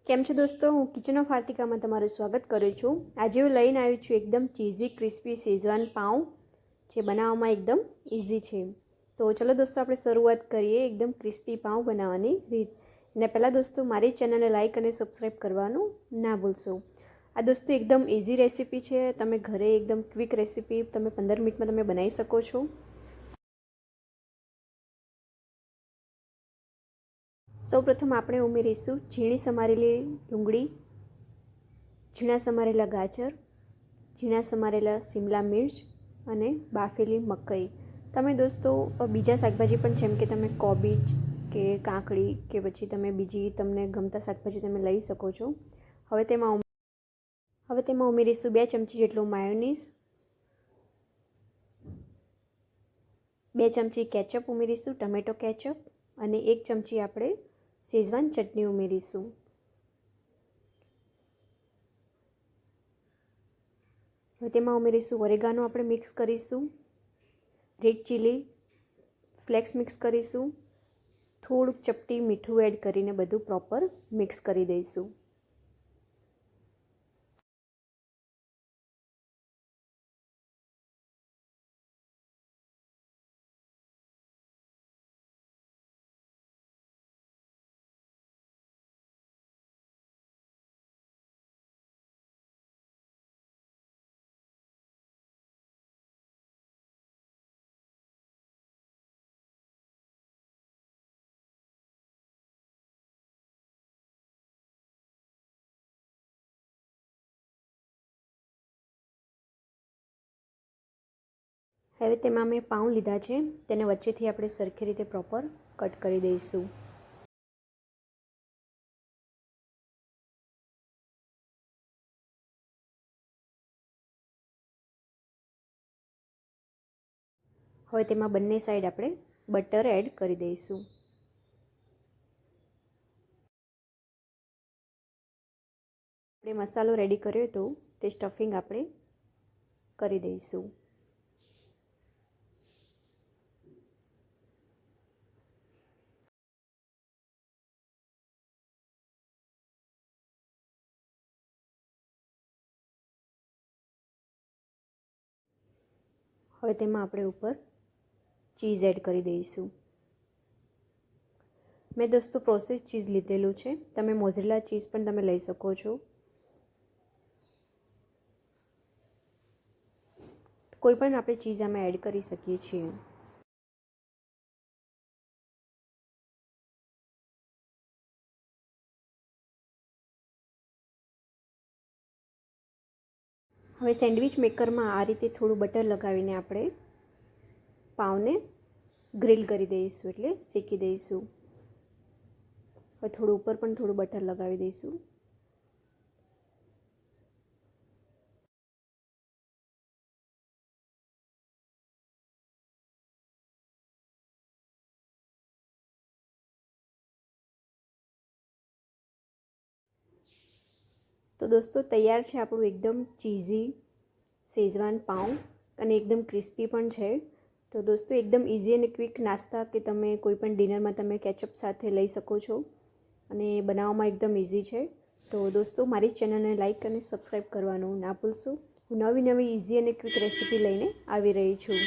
કેમ છો દોસ્તો, હું કિચન ઓફ આર્તિકામાં તમારું સ્વાગત કરું છું। આજે હું લઈને આવી છું એકદમ ચીઝી ક્રિસ્પી શેઝવાન પાઉં, જે બનાવવામાં એકદમ ઇઝી છે। તો ચલો દોસ્તો, આપણે શરૂઆત કરીએ એકદમ ક્રિસ્પી પાઉં બનાવવાની રીત। અને પહેલાં દોસ્તો, મારી ચેનલને લાઇક અને સબસ્ક્રાઈબ કરવાનું ના ભૂલશો। આ દોસ્તો એકદમ ઇઝી રેસીપી છે, તમે ઘરે એકદમ ક્વિક રેસીપી તમે 15 મિનિટમાં તમે બનાવી શકો છો। સૌપ્રથમ આપણે ઉમેરીશું ઝીણી સમારેલી ડુંગળી, ઝીણા સમારેલા ગાજર, ઝીણા સમારેલા શિમલા મિર્ચ અને બાફેલી મકાઈ। તમે દોસ્તો બીજા શાકભાજી પણ જેમ કે તમે કોબીજ કે કાકડી કે પછી તમે બીજી તમને ગમતા શાકભાજી તમે લઈ શકો છો। હવે તેમાં ઉમેરીશું 2 ચમચી જેટલું માયોનીઝ, 2 ચમચી કેચઅપ ઉમેરીશું, ટમેટો કેચઅપ, અને 1 ચમચી આપણે શેઝવાન ચટણી ઉમેરીશું। હવે તેમાં ઉમેરીશું ઓરેગાનો, આપણે મિક્સ કરીશું, રેડ ચીલી ફ્લેક્સ મિક્સ કરીશું, થોડુંક ચપટી મીઠું એડ કરીને બધું પ્રોપર મિક્સ કરી દઈશું। હવે તેમાં મેં પાઉં લીધા છે, તેને વચ્ચેથી આપણે સરખી રીતે પ્રોપર કટ કરી દઈશું। હવે તેમાં બંને સાઈડ આપણે બટર એડ કરી દઈશું। આપણે મસાલો રેડી કર્યો હતો તે સ્ટફિંગ આપણે કરી દઈશું। હવે તેમાં આપણે ઉપર ચીઝ એડ કરી દઈશું। મેં દોસ્તો પ્રોસેસ ચીઝ લીધેલું છે, તમે મોઝરેલા ચીઝ પણ તમે લઈ શકો છો। કોઈ પણ આપણે ચીઝ આમાં એડ કરી શકીએ છીએ। હવે સેન્ડવિચ મેકરમાં આ રીતે થોડું બટર લગાવીને આપણે પાઉંને ગ્રીલ કરી દઈશું, એટલે શેકી દઈશું। હવે થોડું ઉપર પણ થોડું બટર લગાવી દઈશું। તો દોસ્તો તૈયાર છે આપણું એકદમ ચીઝી શેઝવાન પાઉં, અને એકદમ ક્રિસ્પી પણ છે। તો દોસ્તો એકદમ ઇઝી અને ક્વિક નાસ્તા કે તમે કોઈ પણ ડિનરમાં તમે કેચઅપ સાથે લઈ શકો છો, અને બનાવવામાં એકદમ ઇઝી છે। તો દોસ્તો મારી ચેનલને લાઇક અને સબસ્ક્રાઈબ કરવાનું ના ભૂલશો। હું નવી ઇઝી અને ક્વિક રેસીપી લઈને આવી રહી છું।